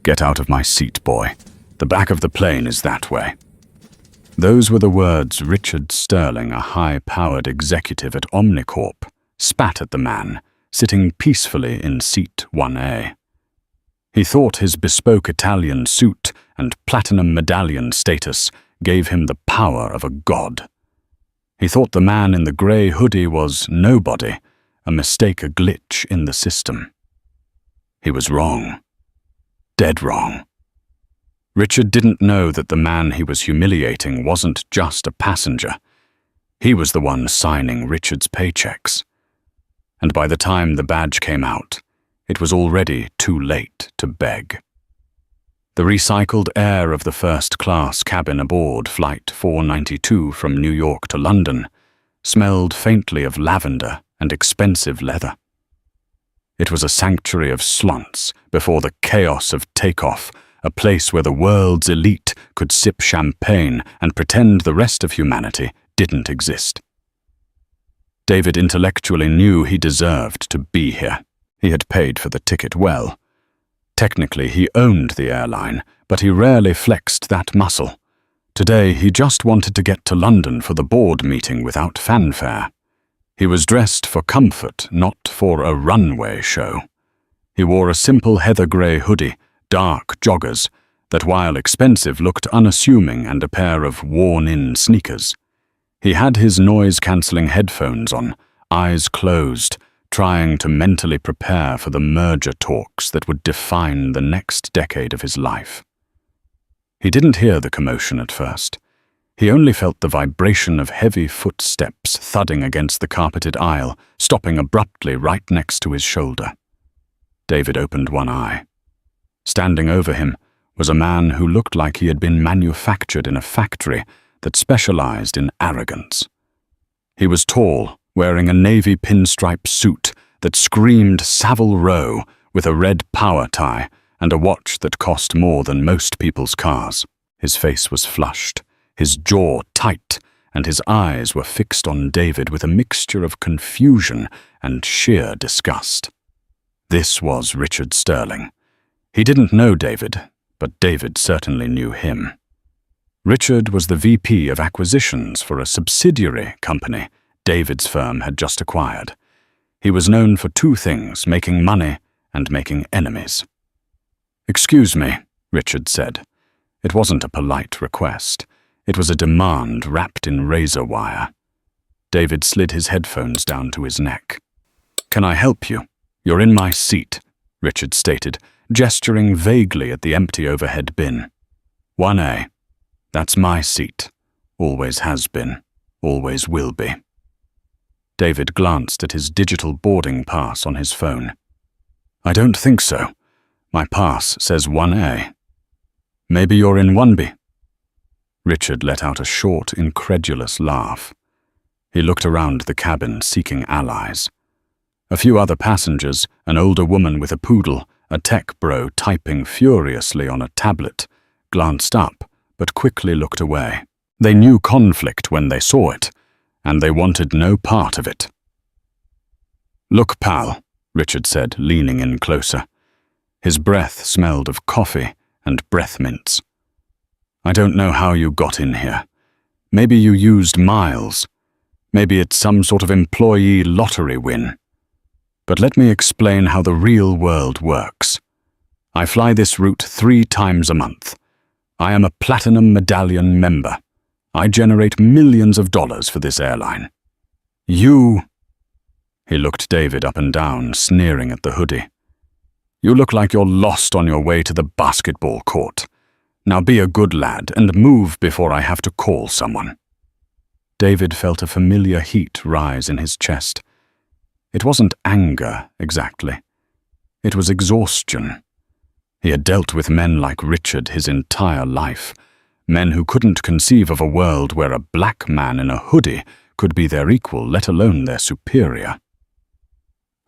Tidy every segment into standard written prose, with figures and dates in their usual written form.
"Get out of my seat, boy. The back of the plane is that way." Those were the words Richard Sterling, a high-powered executive at Omnicorp, spat at the man, sitting peacefully in seat 1A. He thought his bespoke Italian suit and platinum medallion status gave him the power of a god. He thought the man in the grey hoodie was nobody, a mistake, a glitch in the system. He was wrong. Dead wrong. Richard didn't know that the man he was humiliating wasn't just a passenger. He was the one signing Richard's paychecks. And by the time the badge came out, it was already too late to beg. The recycled air of the first-class cabin aboard Flight 492 from New York to London smelled faintly of lavender and expensive leather. It was a sanctuary of slants before the chaos of takeoff, a place where the world's elite could sip champagne and pretend the rest of humanity didn't exist. David intellectually knew he deserved to be here. He had paid for the ticket well. Technically, he owned the airline, but he rarely flexed that muscle. Today, he just wanted to get to London for the board meeting without fanfare. He was dressed for comfort, not for a runway show. He wore a simple heather grey hoodie, dark joggers, that while expensive looked unassuming, and a pair of worn-in sneakers. He had his noise-cancelling headphones on, eyes closed, trying to mentally prepare for the merger talks that would define the next decade of his life. He didn't hear the commotion at first. He only felt the vibration of heavy footsteps thudding against the carpeted aisle, stopping abruptly right next to his shoulder. David opened one eye. Standing over him was a man who looked like he had been manufactured in a factory that specialized in arrogance. He was tall, wearing a navy pinstripe suit that screamed Savile Row, with a red power tie and a watch that cost more than most people's cars. His face was flushed, his jaw tight, and his eyes were fixed on David with a mixture of confusion and sheer disgust. This was Richard Sterling. He didn't know David, but David certainly knew him. Richard was the VP of acquisitions for a subsidiary company David's firm had just acquired. He was known for two things: making money and making enemies. "Excuse me," Richard said. It wasn't a polite request. It was a demand wrapped in razor wire. David slid his headphones down to his neck. "Can I help you? You're in my seat," Richard stated, gesturing vaguely at the empty overhead bin. "1A. That's my seat. Always has been. Always will be." David glanced at his digital boarding pass on his phone. "I don't think so. My pass says 1A. Maybe you're in 1B. Richard let out a short, incredulous laugh. He looked around the cabin, seeking allies. A few other passengers, an older woman with a poodle, a tech bro typing furiously on a tablet, glanced up, but quickly looked away. They knew conflict when they saw it, and they wanted no part of it. "Look, pal," Richard said, leaning in closer. His breath smelled of coffee and breath mints. "I don't know how you got in here. Maybe you used miles. Maybe it's some sort of employee lottery win. But let me explain how the real world works. I fly this route 3 times a month. I am a platinum medallion member. I generate millions of dollars for this airline. You—" He looked David up and down, sneering at the hoodie. "You look like you're lost on your way to the basketball court. Now be a good lad and move before I have to call someone." David felt a familiar heat rise in his chest. It wasn't anger, exactly. It was exhaustion. He had dealt with men like Richard his entire life, men who couldn't conceive of a world where a black man in a hoodie could be their equal, let alone their superior.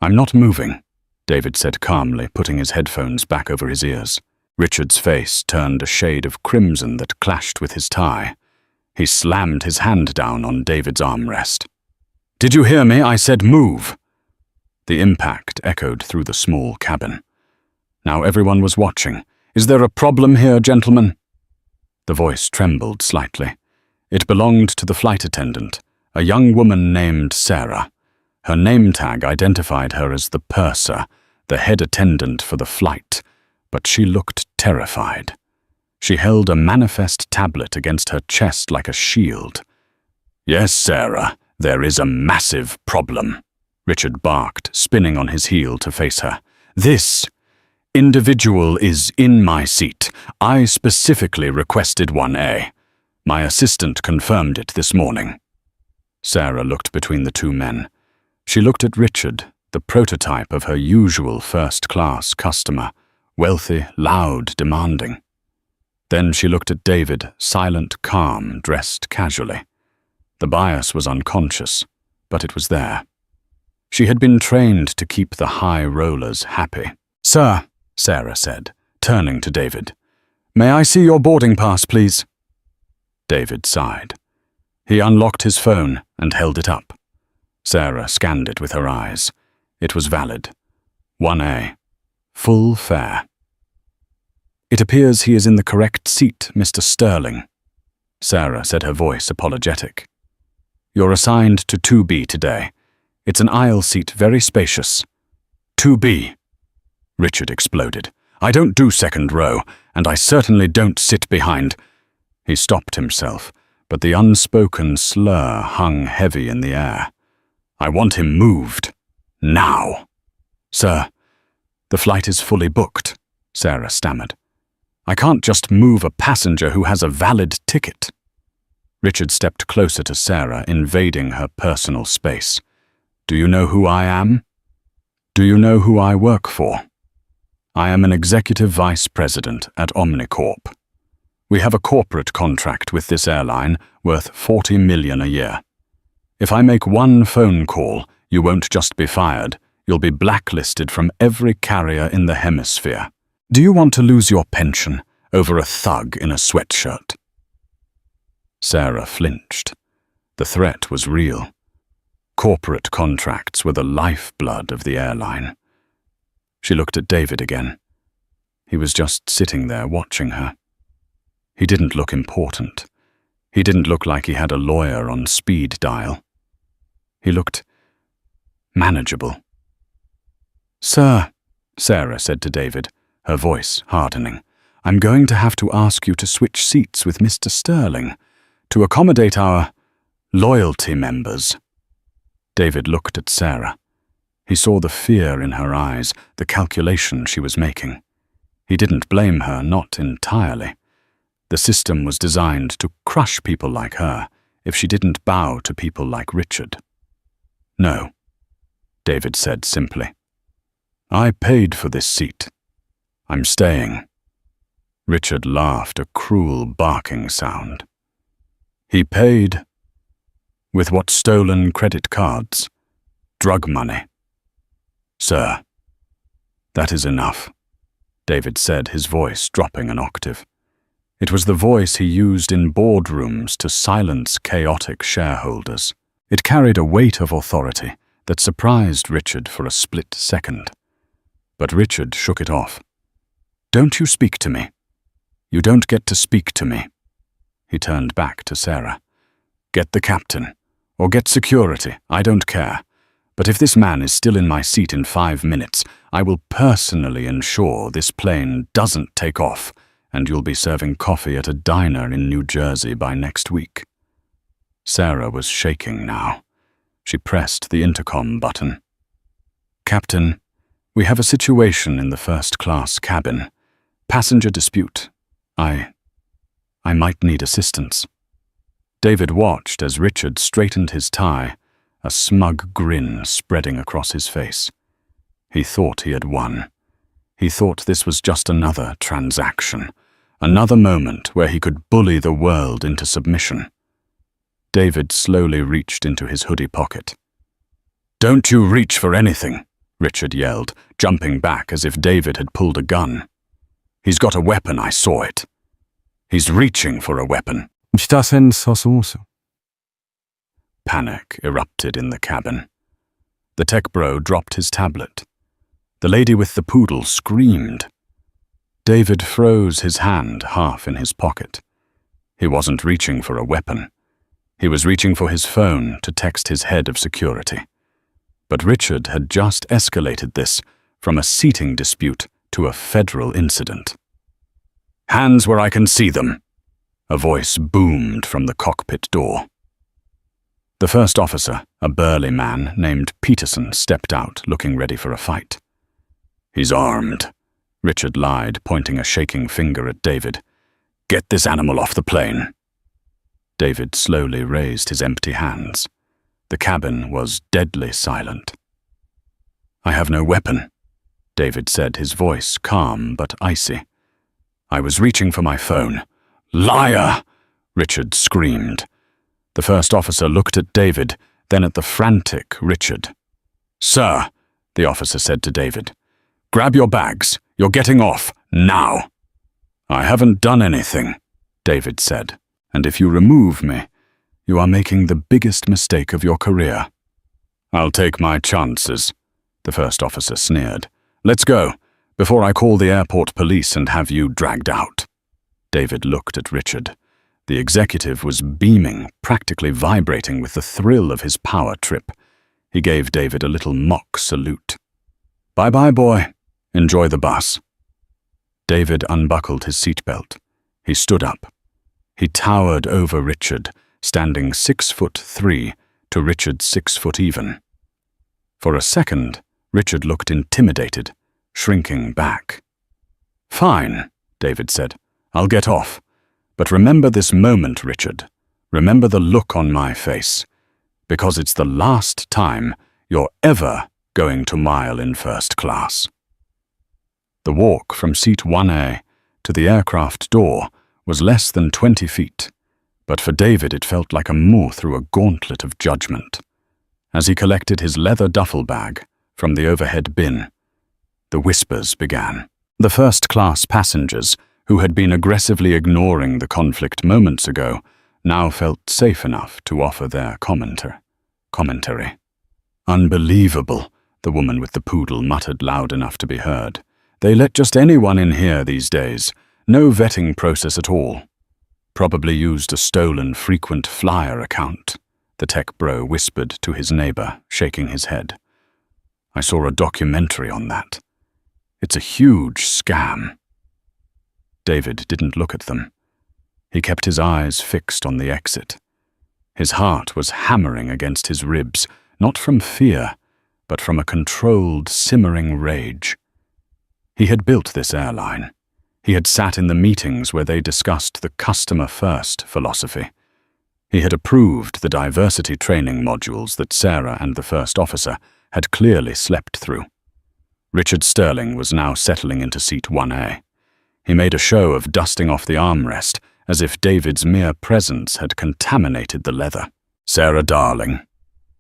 "I'm not moving," David said calmly, putting his headphones back over his ears. Richard's face turned a shade of crimson that clashed with his tie. He slammed his hand down on David's armrest. "Did you hear me? I said move!" The impact echoed through the small cabin. Now everyone was watching, Is there a problem here, gentlemen?" The voice trembled slightly. It belonged to the flight attendant, a young woman named Sarah. Her name tag identified her as the purser, the head attendant for the flight, but she looked terrified. She held a manifest tablet against her chest like a shield. "Yes, Sarah, there is a massive problem," Richard barked, spinning on his heel to face her. "This individual is in my seat. I specifically requested 1A. My assistant confirmed it this morning." Sarah looked between the two men. She looked at Richard, the prototype of her usual first-class customer, wealthy, loud, demanding. Then she looked at David, silent, calm, dressed casually. The bias was unconscious, but it was there. She had been trained to keep the high rollers happy. "Sir," Sarah said, turning to David, "may I see your boarding pass, please?" David sighed. He unlocked his phone and held it up. Sarah scanned it with her eyes. It was valid. 1A. Full fare. "It appears he is in the correct seat, Mr. Sterling," Sarah said, her voice apologetic. "You're assigned to 2B today. It's an aisle seat, very spacious." 2B, Richard exploded. "I don't do second row, and I certainly don't sit behind—" He stopped himself, but the unspoken slur hung heavy in the air. "I want him moved. Now." "Sir, the flight is fully booked," Sarah stammered. "I can't just move a passenger who has a valid ticket." Richard stepped closer to Sarah, invading her personal space. "Do you know who I am? Do you know who I work for? I am an executive vice president at Omnicorp. We have a corporate contract with this airline worth $40 million a year. If I make one phone call, you won't just be fired, you'll be blacklisted from every carrier in the hemisphere. Do you want to lose your pension over a thug in a sweatshirt?" Sarah flinched. The threat was real. Corporate contracts were the lifeblood of the airline. She looked at David again. He was just sitting there watching her. He didn't look important. He didn't look like he had a lawyer on speed dial. He looked manageable. "Sir," Sarah said to David, her voice hardening, "I'm going to have to ask you to switch seats with Mr. Sterling to accommodate our loyalty members." David looked at Sarah. He saw the fear in her eyes, the calculation she was making. He didn't blame her, not entirely. The system was designed to crush people like her if she didn't bow to people like Richard. "No," David said simply. "I paid for this seat. I'm staying." Richard laughed, a cruel barking sound. "He paid with what, stolen credit cards? Drug money?" "Sir, that is enough," David said, his voice dropping an octave. It was the voice he used in boardrooms to silence chaotic shareholders. It carried a weight of authority that surprised Richard for a split second. But Richard shook it off. "Don't you speak to me. You don't get to speak to me." He turned back to Sarah. "Get the captain, or get security, I don't care. But if this man is still in my seat in 5 minutes, I will personally ensure this plane doesn't take off, and you'll be serving coffee at a diner in New Jersey by next week." Sarah was shaking now. She pressed the intercom button. "Captain, we have a situation in the first-class cabin. Passenger dispute. I might need assistance." David watched as Richard straightened his tie, a smug grin spreading across his face. He thought he had won. He thought this was just another transaction, another moment where he could bully the world into submission. David slowly reached into his hoodie pocket. "Don't you reach for anything," Richard yelled, jumping back as if David had pulled a gun. "He's got a weapon, I saw it. He's reaching for a weapon." Panic erupted in the cabin. The tech bro dropped his tablet. The lady with the poodle screamed. David froze his hand half in his pocket. He wasn't reaching for a weapon. He was reaching for his phone to text his head of security. But Richard had just escalated this from a seating dispute to a federal incident. "Hands where I can see them," a voice boomed from the cockpit door. The first officer, a burly man named Peterson, stepped out, looking ready for a fight. "He's armed," Richard lied, pointing a shaking finger at David. "Get this animal off the plane." David slowly raised his empty hands. The cabin was deadly silent. "I have no weapon," David said, his voice calm but icy. "I was reaching for my phone." "Liar!" Richard screamed. The first officer looked at David, then at the frantic Richard. "Sir," the officer said to David, "grab your bags. You're getting off, now." "I haven't done anything," David said, "and if you remove me, you are making the biggest mistake of your career." "I'll take my chances," the first officer sneered. "Let's go, before I call the airport police and have you dragged out." David looked at Richard. The executive was beaming, practically vibrating with the thrill of his power trip. He gave David a little mock salute. "Bye-bye, boy. Enjoy the bus." David unbuckled his seatbelt. He stood up. He towered over Richard, standing 6'3" to Richard's 6 even. For a second, Richard looked intimidated, shrinking back. "Fine," David said. "I'll get off. But remember this moment, Richard. Remember the look on my face. Because it's the last time you're ever going to mile in first class." The walk from seat 1A to the aircraft door was less than 20 feet, but for David it felt like a move through a gauntlet of judgment. As he collected his leather duffel bag from the overhead bin, the whispers began. The first-class passengers, who had been aggressively ignoring the conflict moments ago, now felt safe enough to offer their commentary. "Unbelievable," the woman with the poodle muttered loud enough to be heard. "They let just anyone in here these days. No vetting process at all." "Probably used a stolen frequent flyer account," the tech bro whispered to his neighbor, shaking his head. "I saw a documentary on that. It's a huge scam." David didn't look at them. He kept his eyes fixed on the exit. His heart was hammering against his ribs, not from fear, but from a controlled, simmering rage. He had built this airline. He had sat in the meetings where they discussed the customer-first philosophy. He had approved the diversity training modules that Sarah and the first officer had clearly slept through. Richard Sterling was now settling into seat 1A. He made a show of dusting off the armrest, as if David's mere presence had contaminated the leather. "Sarah, darling,"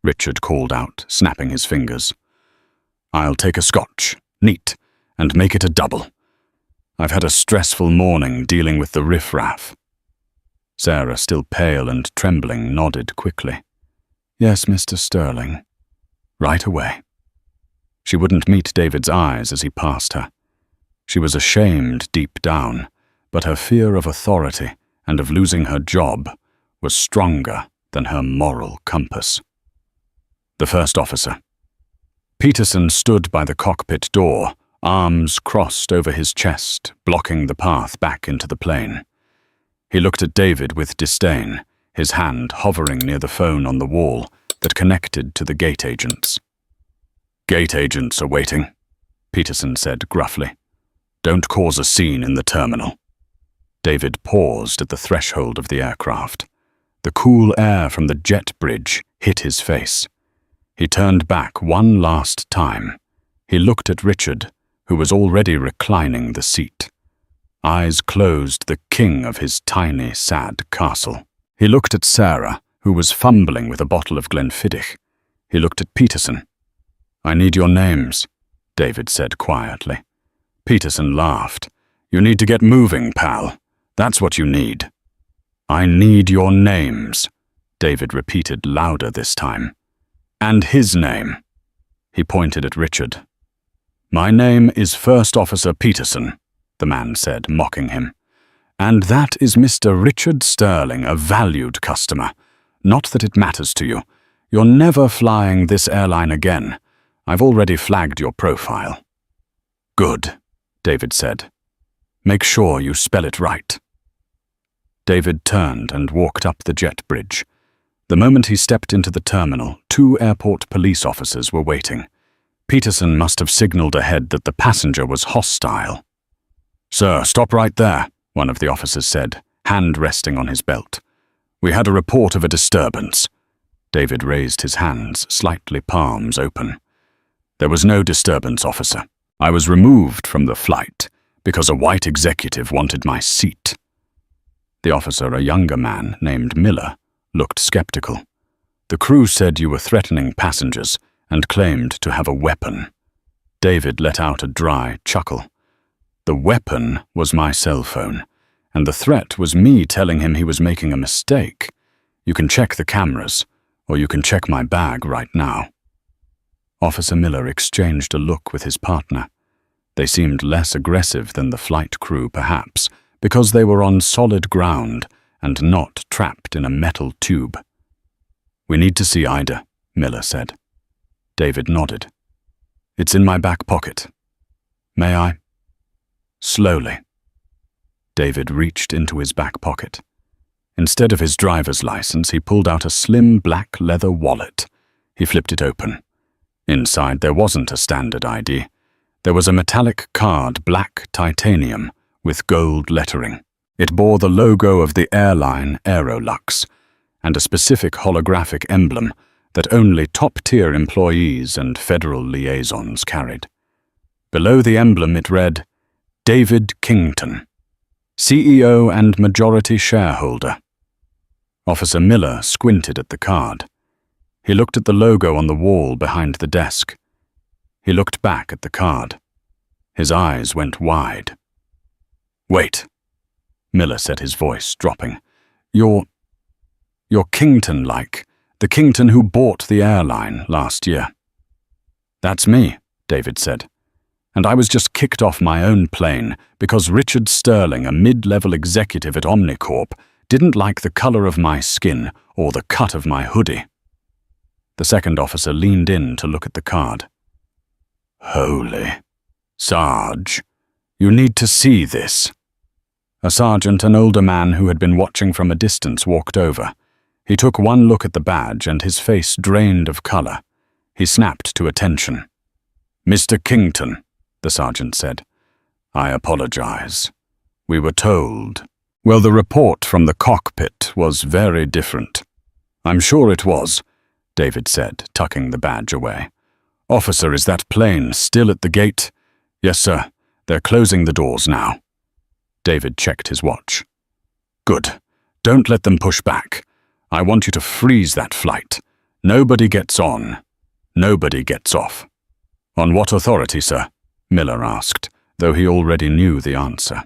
Richard called out, snapping his fingers. "I'll take a scotch, neat, and make it a double. I've had a stressful morning dealing with the riffraff." Sarah, still pale and trembling, nodded quickly. "Yes, Mr. Sterling. Right away." She wouldn't meet David's eyes as he passed her. She was ashamed deep down, but her fear of authority and of losing her job was stronger than her moral compass. The first officer. Peterson stood by the cockpit door, arms crossed over his chest, blocking the path back into the plane. He looked at David with disdain, his hand hovering near the phone on the wall that connected to the gate agents. "Gate agents are waiting," Peterson said gruffly. "Don't cause a scene in the terminal." David paused at the threshold of the aircraft. The cool air from the jet bridge hit his face. He turned back one last time. He looked at Richard, who was already reclining the seat. Eyes closed, the king of his tiny, sad castle. He looked at Sarah, who was fumbling with a bottle of Glenfiddich. He looked at Peterson. "I need your names," David said quietly. Peterson laughed. "You need to get moving, pal. That's what you need." "I need your names," David repeated louder this time. "And his name." He pointed at Richard. "My name is First Officer Peterson. the man said, mocking him. "And that is Mr. Richard Sterling, a valued customer. Not that it matters to you. You're never flying this airline again. I've already flagged your profile." "Good," David said. "Make sure you spell it right." David turned and walked up the jet bridge. The moment he stepped into the terminal, 2 airport police officers were waiting. Peterson must have signaled ahead that the passenger was hostile. "Sir, stop right there," one of the officers said, hand resting on his belt. "We had a report of a disturbance." David raised his hands, slightly palms open. "There was no disturbance, officer. I was removed from the flight because a white executive wanted my seat." The officer, a younger man named Miller, looked skeptical. "The crew said you were threatening passengers and claimed to have a weapon." David let out a dry chuckle. "The weapon was my cell phone, and the threat was me telling him he was making a mistake. You can check the cameras, or you can check my bag right now." Officer Miller exchanged a look with his partner. They seemed less aggressive than the flight crew, perhaps, because they were on solid ground and not trapped in a metal tube. "We need to see Ida," Miller said. David nodded. "It's in my back pocket. May I?" Slowly. David reached into his back pocket. Instead of his driver's license, he pulled out a slim black leather wallet. He flipped it open. Inside there wasn't a standard ID. There was a metallic card, black titanium, with gold lettering. It bore the logo of the airline Aerolux, and a specific holographic emblem that only top-tier employees and federal liaisons carried. Below the emblem it read, "David Kington, CEO and majority shareholder." Officer Miller squinted at the card. He looked at the logo on the wall behind the desk. He looked back at the card. His eyes went wide. "Wait," Miller said, his voice dropping. You're Kington-like, the Kington who bought the airline last year." "That's me," David said. "And I was just kicked off my own plane because Richard Sterling, a mid-level executive at Omnicorp, didn't like the color of my skin or the cut of my hoodie." The second officer leaned in to look at the card. "Holy. Sarge, you need to see this." A sergeant, an older man who had been watching from a distance, walked over. He took one look at the badge and his face drained of color. He snapped to attention. "Mr. Kington," the sergeant said, "I apologize. We were told." "Well, the report from the cockpit was very different." "I'm sure it was," David said, tucking the badge away. "Officer, is that plane still at the gate?" "Yes, sir. They're closing the doors now." David checked his watch. "Good. Don't let them push back. I want you to freeze that flight. Nobody gets on. Nobody gets off." "On what authority, sir?" Miller asked, though he already knew the answer.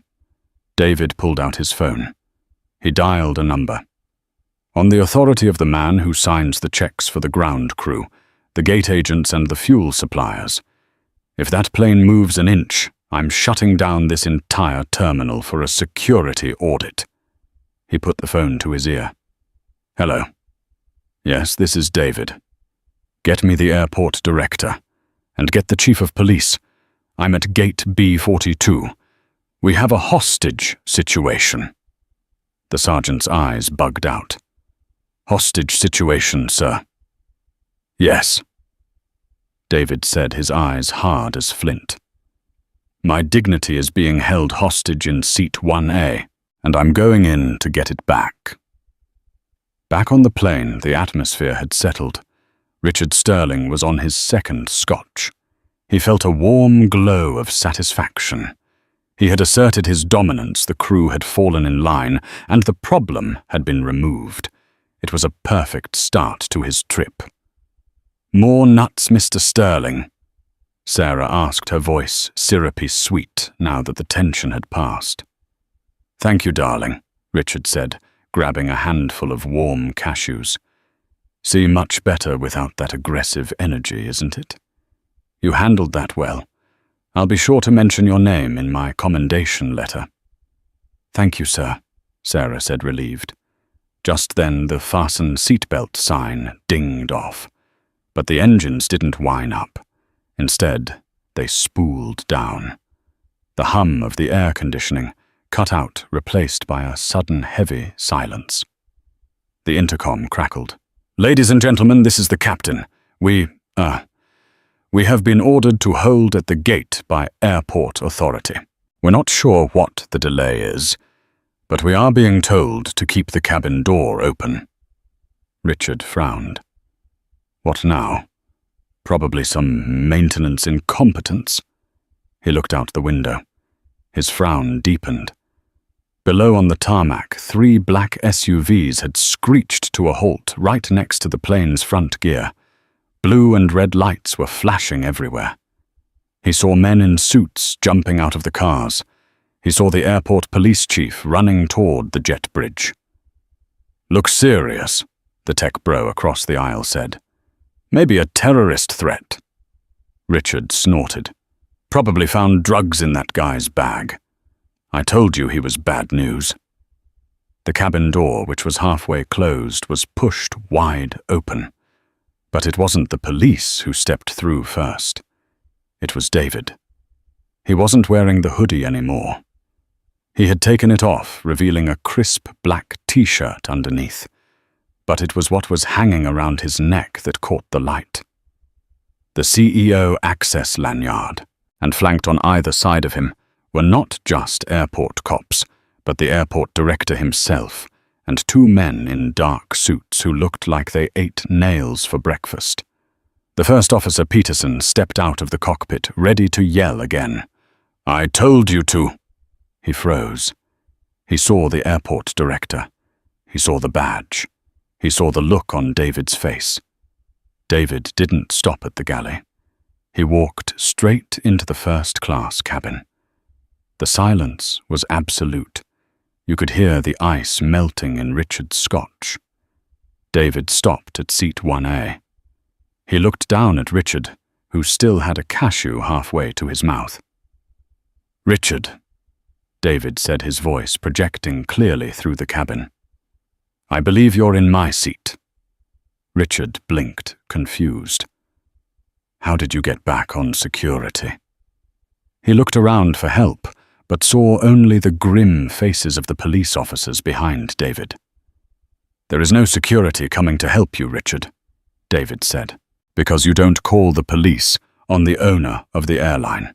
David pulled out his phone. He dialed a number. "On the authority of the man who signs the checks for the ground crew, the gate agents and the fuel suppliers. If that plane moves an inch, I'm shutting down this entire terminal for a security audit." He put the phone to his ear. "Hello. Yes, this is David. Get me the airport director, and get the chief of police. I'm at gate B42. We have a hostage situation." The sergeant's eyes bugged out. "Hostage situation, sir?" "Yes." David said, his eyes hard as flint. "My dignity is being held hostage in seat 1A, and I'm going in to get it back." Back on the plane, the atmosphere had settled. Richard Sterling was on his second scotch. He felt a warm glow of satisfaction. He had asserted his dominance, the crew had fallen in line, and the problem had been removed. It was a perfect start to his trip. "More nuts, Mr. Sterling?" Sarah asked, her voice syrupy sweet now that the tension had passed. "Thank you, darling," Richard said, grabbing a handful of warm cashews. "See, much better without that aggressive energy, isn't it? You handled that well. I'll be sure to mention your name in my commendation letter." "Thank you, sir," Sarah said, relieved. Just then the fasten seatbelt sign dinged off, but the engines didn't whine up. Instead, they spooled down. The hum of the air conditioning cut out, replaced by a sudden heavy silence. The intercom crackled. "Ladies and gentlemen, this is the captain. We have been ordered to hold at the gate by airport authority. We're not sure what the delay is, but we are being told to keep the cabin door open." Richard frowned. What now? Probably some maintenance incompetence. He looked out the window. His frown deepened. Below on the tarmac, 3 black SUVs had screeched to a halt right next to the plane's front gear. Blue and red lights were flashing everywhere. He saw men in suits jumping out of the cars. He saw the airport police chief running toward the jet bridge. "Looks serious," the tech bro across the aisle said. "Maybe a terrorist threat." Richard snorted. "Probably found drugs in that guy's bag. I told you he was bad news." The cabin door, which was halfway closed, was pushed wide open. But it wasn't the police who stepped through first. It was David. He wasn't wearing the hoodie anymore. He had taken it off, revealing a crisp black t-shirt underneath. But it was what was hanging around his neck that caught the light. The CEO access lanyard, and flanked on either side of him, were not just airport cops, but the airport director himself, and 2 men in dark suits who looked like they ate nails for breakfast. The first officer, Peterson, stepped out of the cockpit, ready to yell again. "I told you to." He froze. He saw the airport director. He saw the badge. He saw the look on David's face. David didn't stop at the galley. He walked straight into the first-class cabin. The silence was absolute. You could hear the ice melting in Richard's scotch. David stopped at seat 1A. He looked down at Richard, who still had a cashew halfway to his mouth. "Richard," David said, his voice projecting clearly through the cabin. "I believe you're in my seat." Richard blinked, confused. "How did you get back on security?" He looked around for help, but saw only the grim faces of the police officers behind David. "There is no security coming to help you, Richard," David said, "because you don't call the police on the owner of the airline."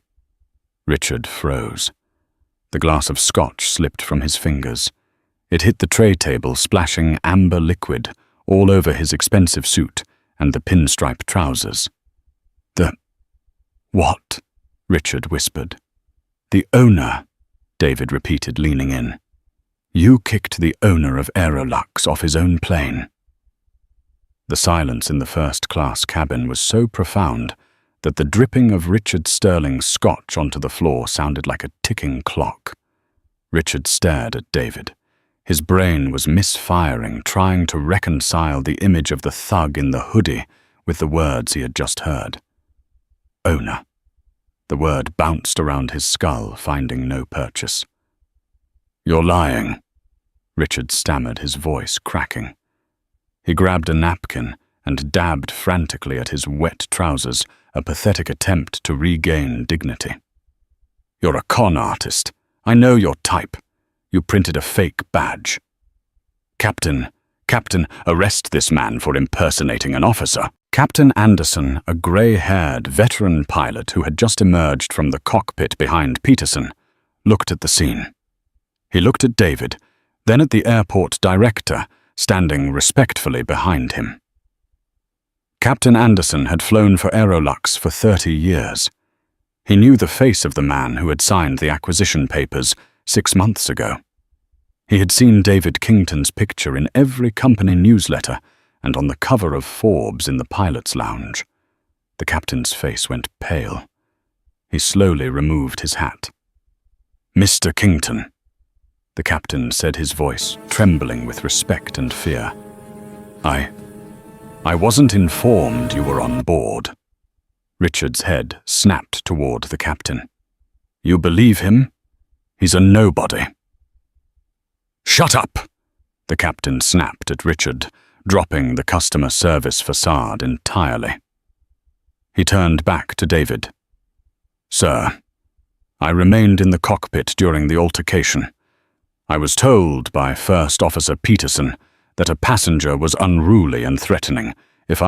Richard froze. The glass of scotch slipped from his fingers. It hit the tray table, splashing amber liquid all over his expensive suit and the pinstripe trousers. "What?" Richard whispered. "The owner," David repeated, leaning in. "You kicked the owner of Aerolux off his own plane." The silence in the first-class cabin was so profound that the dripping of Richard Sterling's scotch onto the floor sounded like a ticking clock. Richard stared at David. His brain was misfiring, trying to reconcile the image of the thug in the hoodie with the words he had just heard. Owner. The word bounced around his skull, finding no purchase. "You're lying," Richard stammered, his voice cracking. He grabbed a napkin and dabbed frantically at his wet trousers, a pathetic attempt to regain dignity. "You're a con artist. I know your type. You printed a fake badge." Captain, arrest this man for impersonating an officer." Captain Anderson, a grey-haired veteran pilot who had just emerged from the cockpit behind Peterson, looked at the scene. He looked at David, then at the airport director, standing respectfully behind him. Captain Anderson had flown for Aerolux for 30 years. He knew the face of the man who had signed the acquisition papers 6 months ago. He had seen David Kington's picture in every company newsletter and on the cover of Forbes in the pilot's lounge. The captain's face went pale. He slowly removed his hat. "Mr. Kington," the captain said, his voice trembling with respect and fear. I wasn't informed you were on board." Richard's head snapped toward the captain. You believe him? He's a nobody. Shut up! The captain snapped at Richard, dropping the customer service facade entirely. He turned back to David. Sir, I remained in the cockpit during the altercation. I was told by First Officer Peterson that a passenger was unruly and threatening. If you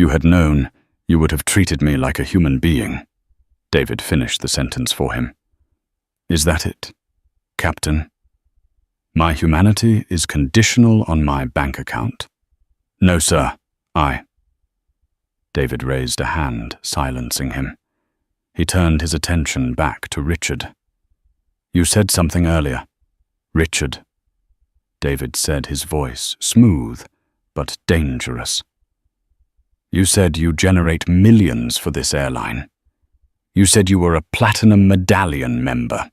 had known, you would have treated me like a human being. David finished the sentence for him. Is that it, Captain? My humanity is conditional on my bank account. No, sir, David raised a hand, silencing him. He turned his attention back to Richard. You said something earlier. Richard. David said, his voice smooth but dangerous. You said you generate millions for this airline. You said you were a Platinum Medallion member.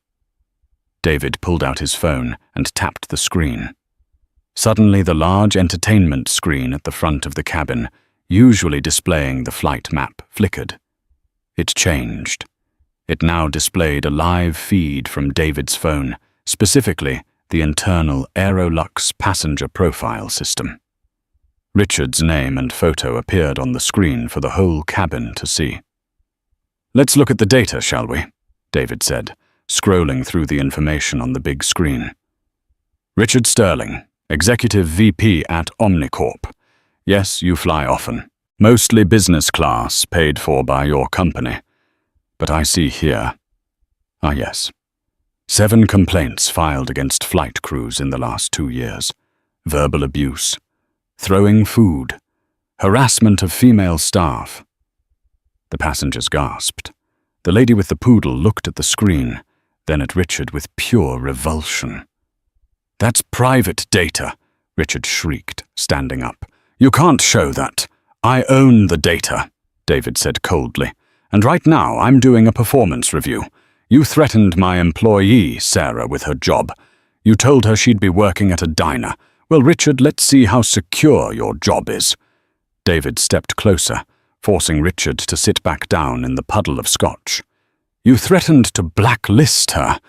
David pulled out his phone and tapped the screen. Suddenly, the large entertainment screen at the front of the cabin, usually displaying the flight map, flickered. It changed. It now displayed a live feed from David's phone, specifically the internal Aerolux passenger profile system. Richard's name and photo appeared on the screen for the whole cabin to see. Let's look at the data, shall we? David said, scrolling through the information on the big screen. Richard Sterling, Executive VP at Omnicorp. Yes, you fly often. Mostly business class, paid for by your company. But I see here. Ah, yes. 7 complaints filed against flight crews in the last 2 years. Verbal abuse, throwing food, harassment of female staff. The passengers gasped. The lady with the poodle looked at the screen, then at Richard with pure revulsion. That's private data, Richard shrieked, standing up. You can't show that. I own the data, David said coldly. And right now I'm doing a performance review. You threatened my employee, Sarah, with her job. You told her she'd be working at a diner. Well, Richard, let's see how secure your job is. David stepped closer, forcing Richard to sit back down in the puddle of scotch. You threatened to blacklist her,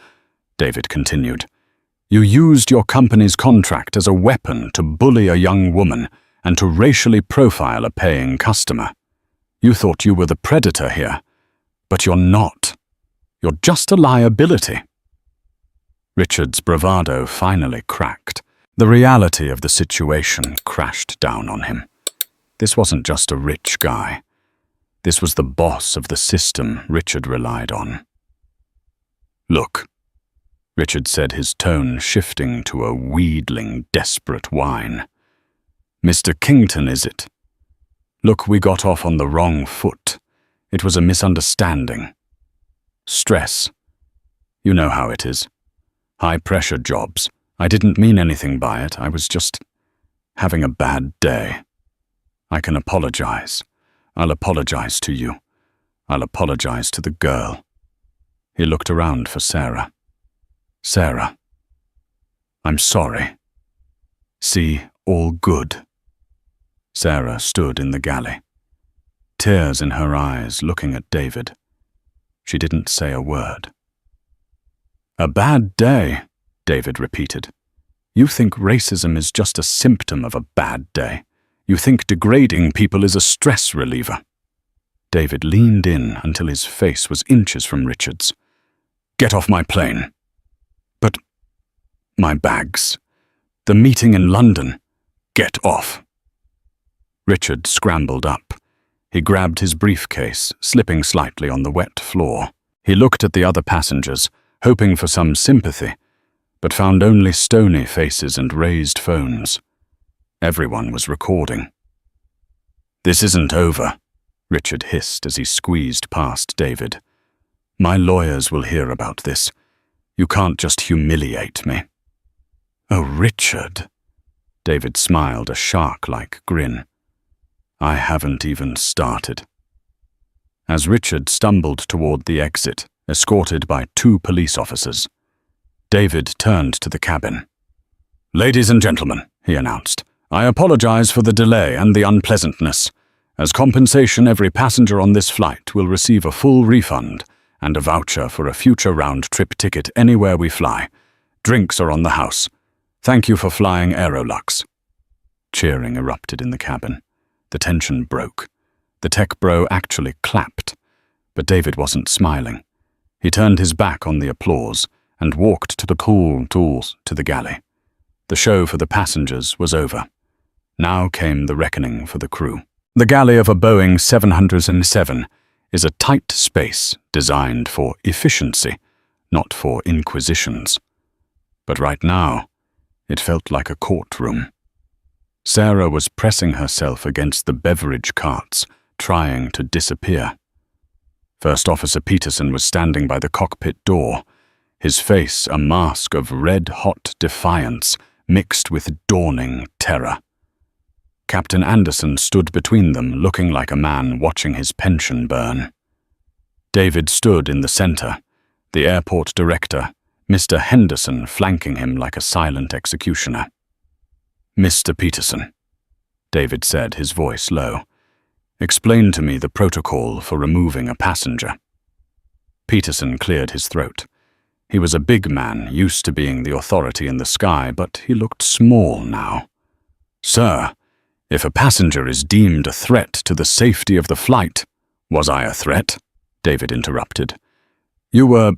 David continued. You used your company's contract as a weapon to bully a young woman and to racially profile a paying customer. You thought you were the predator here, but you're not. You're just a liability. Richard's bravado finally cracked. The reality of the situation crashed down on him. This wasn't just a rich guy. This was the boss of the system Richard relied on. Look, Richard said, his tone shifting to a wheedling, desperate whine. Mr. Kington, is it? Look, we got off on the wrong foot. It was a misunderstanding. Stress. You know how it is. High-pressure jobs. I didn't mean anything by it. I was just having a bad day. I can apologize. I'll apologize to you. I'll apologize to the girl. He looked around for Sarah. Sarah. I'm sorry. See, all good. Sarah stood in the galley, tears in her eyes, looking at David. She didn't say a word. A bad day, David repeated. You think racism is just a symptom of a bad day. You think degrading people is a stress reliever. David leaned in until his face was inches from Richard's. Get off my plane. But my bags. The meeting in London. Get off. Richard scrambled up. He grabbed his briefcase, slipping slightly on the wet floor. He looked at the other passengers, hoping for some sympathy, but found only stony faces and raised phones. Everyone was recording. This isn't over, Richard hissed as he squeezed past David. My lawyers will hear about this. You can't just humiliate me. Oh, Richard. David smiled a shark-like grin. I haven't even started. As Richard stumbled toward the exit, escorted by 2 police officers, David turned to the cabin. Ladies and gentlemen, he announced, I apologize for the delay and the unpleasantness. As compensation, every passenger on this flight will receive a full refund and a voucher for a future round-trip ticket anywhere we fly. Drinks are on the house. Thank you for flying Aerolux." Cheering erupted in the cabin. The tension broke. The tech bro actually clapped. But David wasn't smiling. He turned his back on the applause and walked to the pool tools to the galley. The show for the passengers was over. Now came the reckoning for the crew. The galley of a Boeing 707 is a tight space designed for efficiency, not for inquisitions. But right now, it felt like a courtroom. Sarah was pressing herself against the beverage carts, trying to disappear. First Officer Peterson was standing by the cockpit door, his face a mask of red-hot defiance mixed with dawning terror. Captain Anderson stood between them, looking like a man watching his pension burn. David stood in the center, the airport director, Mr. Henderson, flanking him like a silent executioner. "Mr. Peterson," David said, his voice low, "explain to me the protocol for removing a passenger." Peterson cleared his throat. He was a big man, used to being the authority in the sky, but he looked small now. "Sir, if a passenger is deemed a threat to the safety of the flight—" "Was I a threat?" David interrupted. "You were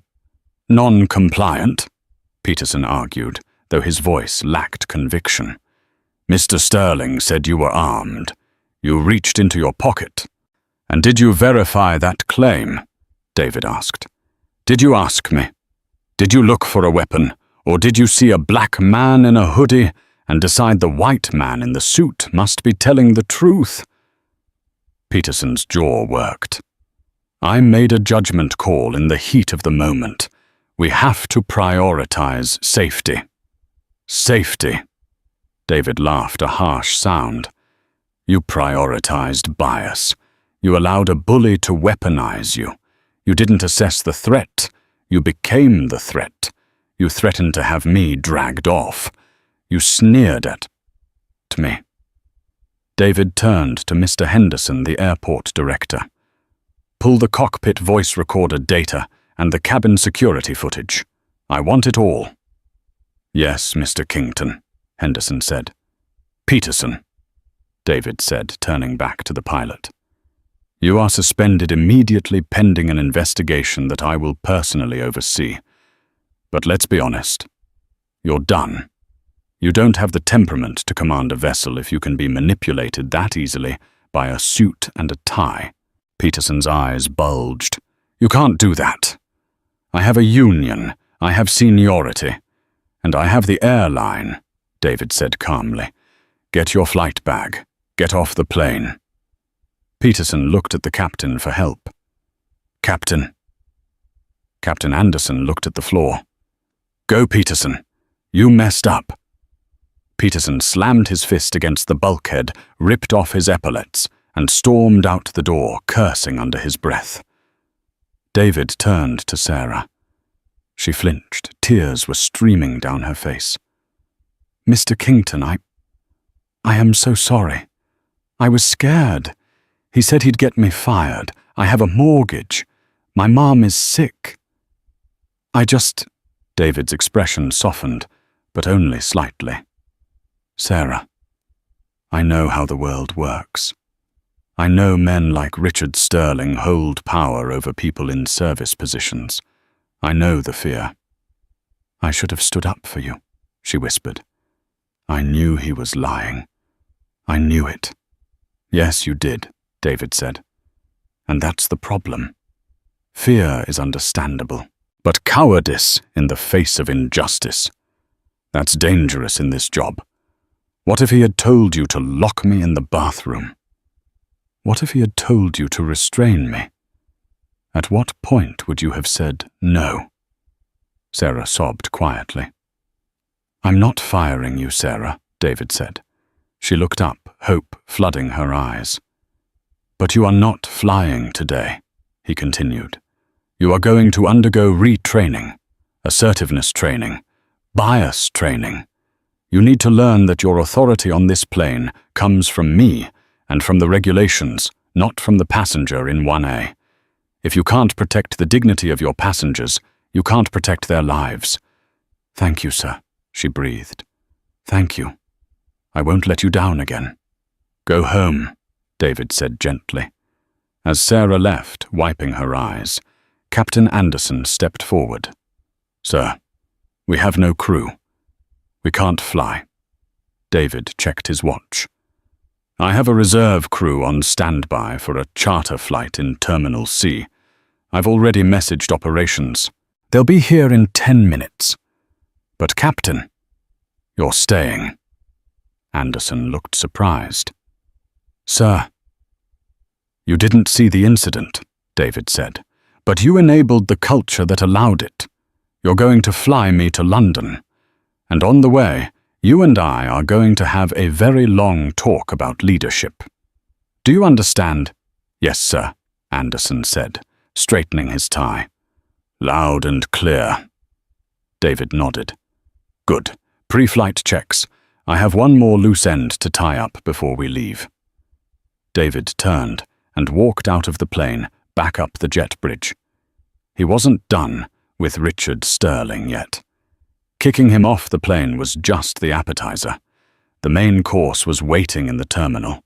non-compliant," Peterson argued, though his voice lacked conviction. "Mr. Sterling said you were armed. You reached into your pocket." "And did you verify that claim?" David asked. "Did you ask me? Did you look for a weapon, or did you see a black man in a hoodie and decide the white man in the suit must be telling the truth?" Peterson's jaw worked. "I made a judgment call in the heat of the moment. We have to prioritize safety." "Safety." David laughed, a harsh sound. "You prioritized bias. You allowed a bully to weaponize you. You didn't assess the threat. You became the threat. You threatened to have me dragged off. You sneered at me." David turned to Mr. Henderson, the airport director. "Pull the cockpit voice recorder data and the cabin security footage. I want it all." "Yes, Mr. Kington," Henderson said. "Peterson," David said, turning back to the pilot. "You are suspended immediately pending an investigation that I will personally oversee. But let's be honest. You're done. You don't have the temperament to command a vessel if you can be manipulated that easily by a suit and a tie." Peterson's eyes bulged. "You can't do that. I have a union. I have seniority. And I have the airline," David said calmly. "Get your flight bag. Get off the plane." Peterson looked at the captain for help. "Captain." Captain Anderson looked at the floor. "Go, Peterson. You messed up." Peterson slammed his fist against the bulkhead, ripped off his epaulets, and stormed out the door, cursing under his breath. David turned to Sarah. She flinched. Tears were streaming down her face. "Mr. Kington, I am so sorry. I was scared. He said he'd get me fired. I have a mortgage. My mom is sick. David's expression softened, but only slightly. "Sarah, I know how the world works. I know men like Richard Sterling hold power over people in service positions. I know the fear." "I should have stood up for you," she whispered. "I knew he was lying. I knew it." "Yes, you did," David said. "And that's the problem. Fear is understandable, but cowardice in the face of injustice. That's dangerous in this job. What if he had told you to lock me in the bathroom? What if he had told you to restrain me? At what point would you have said no?" Sarah sobbed quietly. "I'm not firing you, Sarah," David said. She looked up, hope flooding her eyes. "But you are not flying today," he continued. "You are going to undergo retraining, assertiveness training, bias training. You need to learn that your authority on this plane comes from me and from the regulations, not from the passenger in 1A. If you can't protect the dignity of your passengers, you can't protect their lives. Thank you, sir, she breathed. Thank you. I won't let you down again. Go home, David said gently. As Sarah left, wiping her eyes, Captain Anderson stepped forward. Sir, we have no crew. We can't fly. David checked his watch. I have a reserve crew on standby for a charter flight in Terminal C. I've already messaged operations. They'll be here in 10 minutes. But Captain, you're staying. Anderson looked surprised. Sir, you didn't see the incident, David said, but you enabled the culture that allowed it. You're going to fly me to London. And on the way, you and I are going to have a very long talk about leadership. Do you understand? Yes, sir, Anderson said, straightening his tie. Loud and clear. David nodded. Good. Pre-flight checks. I have one more loose end to tie up before we leave. David turned and walked out of the plane, back up the jet bridge. He wasn't done with Richard Sterling yet. Kicking him off the plane was just the appetizer. The main course was waiting in the terminal.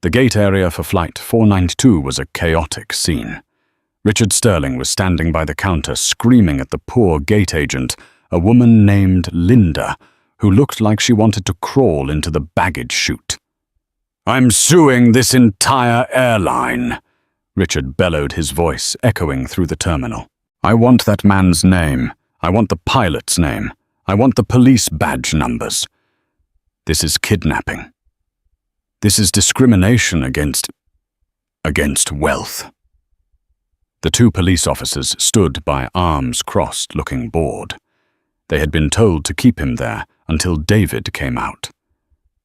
The gate area for Flight 492 was a chaotic scene. Richard Sterling was standing by the counter screaming at the poor gate agent, a woman named Linda, who looked like she wanted to crawl into the baggage chute. I'm suing this entire airline, Richard bellowed, his voice echoing through the terminal. I want that man's name. I want the pilot's name. I want the police badge numbers. This is kidnapping. This is discrimination against wealth. The two police officers stood by arms crossed, looking bored. They had been told to keep him there until David came out.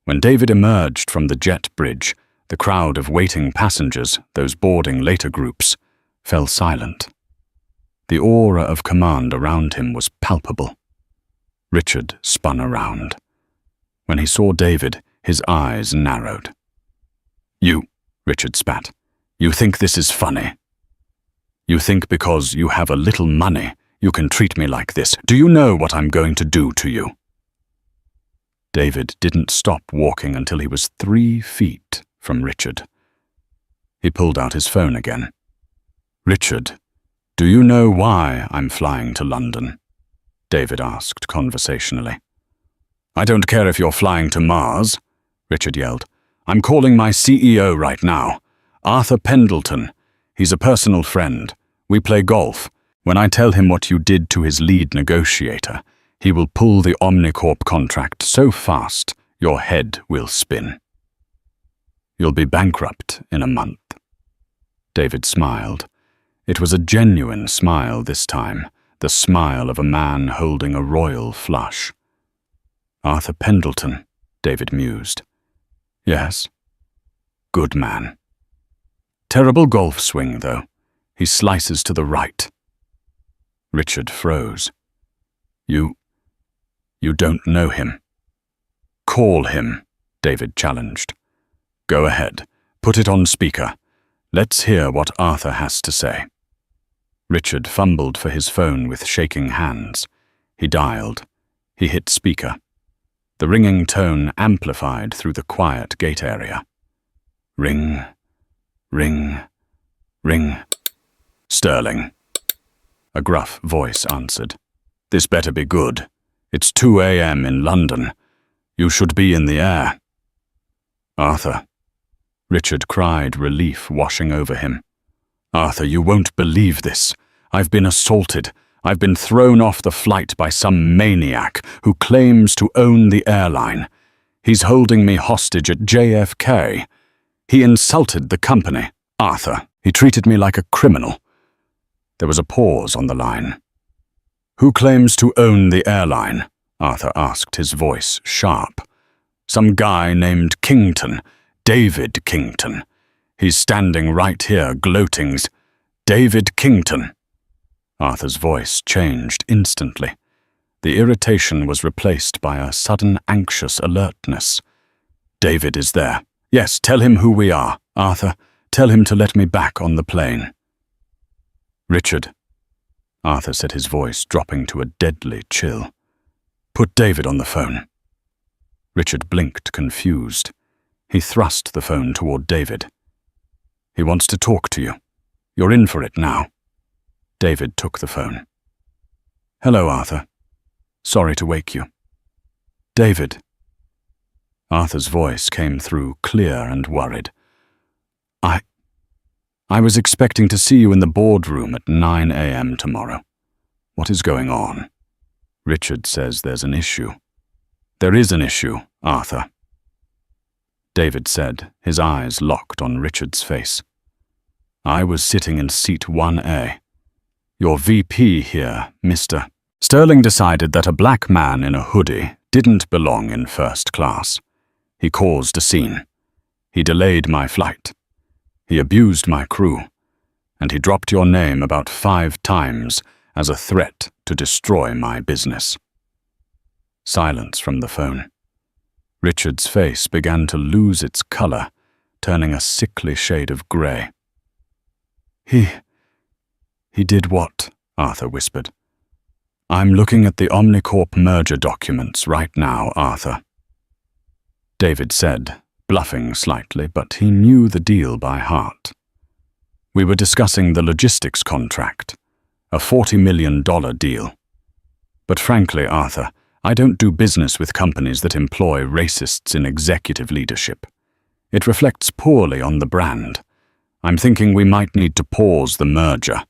When David emerged from the jet bridge, the crowd of waiting passengers, those boarding later groups, fell silent. The aura of command around him was palpable. Richard spun around. When he saw David, his eyes narrowed. You, Richard spat, you think this is funny? You think because you have a little money, you can treat me like this? Do you know what I'm going to do to you? David didn't stop walking until he was 3 feet from Richard. He pulled out his phone again. Richard, do you know why I'm flying to London? David asked conversationally. I don't care if you're flying to Mars, Richard yelled. I'm calling my CEO right now, Arthur Pendleton. He's a personal friend. We play golf. When I tell him what you did to his lead negotiator, he will pull the Omnicorp contract so fast your head will spin. You'll be bankrupt in a month. David smiled. It was a genuine smile this time, the smile of a man holding a royal flush. Arthur Pendleton, David mused. Yes. Good man. Terrible golf swing, though. He slices to the right. Richard froze. You don't know him. Call him, David challenged. Go ahead. Put it on speaker. Let's hear what Arthur has to say. Richard fumbled for his phone with shaking hands. He dialed. He hit speaker. The ringing tone amplified through the quiet gate area. Ring, ring, ring. Sterling. A gruff voice answered. This better be good. It's 2 a.m. in London. You should be in the air. Arthur. Richard cried, relief washing over him. Arthur, you won't believe this. I've been assaulted. I've been thrown off the flight by some maniac who claims to own the airline. He's holding me hostage at JFK. He insulted the company. Arthur, he treated me like a criminal. There was a pause on the line. Who claims to own the airline? Arthur asked, his voice sharp. Some guy named Kington, David Kington. He's standing right here, gloating. David Kington. Arthur's voice changed instantly. The irritation was replaced by a sudden anxious alertness. David is there. Yes, tell him who we are. Arthur, Tell him to let me back on the plane." "Richard," Arthur said, his voice dropping to a deadly chill. "Put David on the phone." Richard blinked, confused. He thrust the phone toward David. "He wants to talk to you. You're in for it now." David took the phone. "Hello, Arthur. Sorry to wake you." "David." Arthur's voice came through clear and worried. I was expecting to see you in the boardroom at 9 a.m. tomorrow. What is going on?" "Richard says there's an issue." "There is an issue, Arthur," David said, his eyes locked on Richard's face. "I was sitting in seat 1A. Your VP here, Mr. Sterling decided that a black man in a hoodie didn't belong in first class. He caused a scene. He delayed my flight. He abused my crew, and he dropped your name about 5 times as a threat to destroy my business." Silence from the phone. Richard's face began to lose its color, turning a sickly shade of gray. He did what?" Arthur whispered. "I'm looking at the Omnicorp merger documents right now, Arthur," David said, bluffing slightly, but he knew the deal by heart. "We were discussing the logistics contract, a $40 million deal. But frankly, Arthur, I don't do business with companies that employ racists in executive leadership. It reflects poorly on the brand. I'm thinking we might need to pause the merger.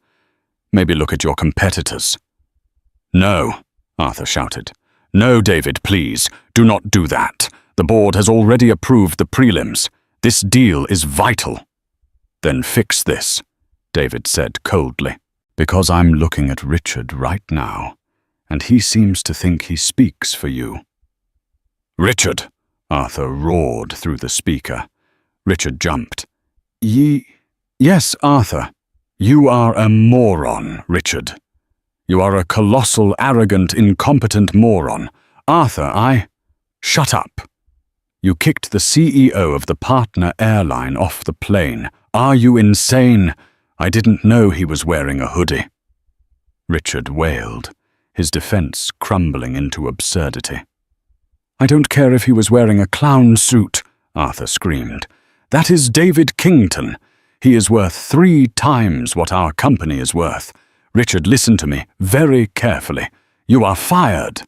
Maybe look at your competitors." "No," Arthur shouted. "No, David, please, do not do that. The board has already approved the prelims. This deal is vital." "Then fix this," David said coldly. "Because I'm looking at Richard right now, and he seems to think he speaks for you." "Richard!" Arthur roared through the speaker. Richard jumped. Yes, Arthur. You are a moron, Richard. You are a colossal, arrogant, incompetent moron. Arthur, Shut up. You kicked the CEO of the partner airline off the plane. Are you insane? I didn't know he was wearing a hoodie." Richard wailed, his defense crumbling into absurdity. "I don't care if he was wearing a clown suit," Arthur screamed. "That is David Kington. He is worth 3 times what our company is worth. Richard, listen to me very carefully. You are fired."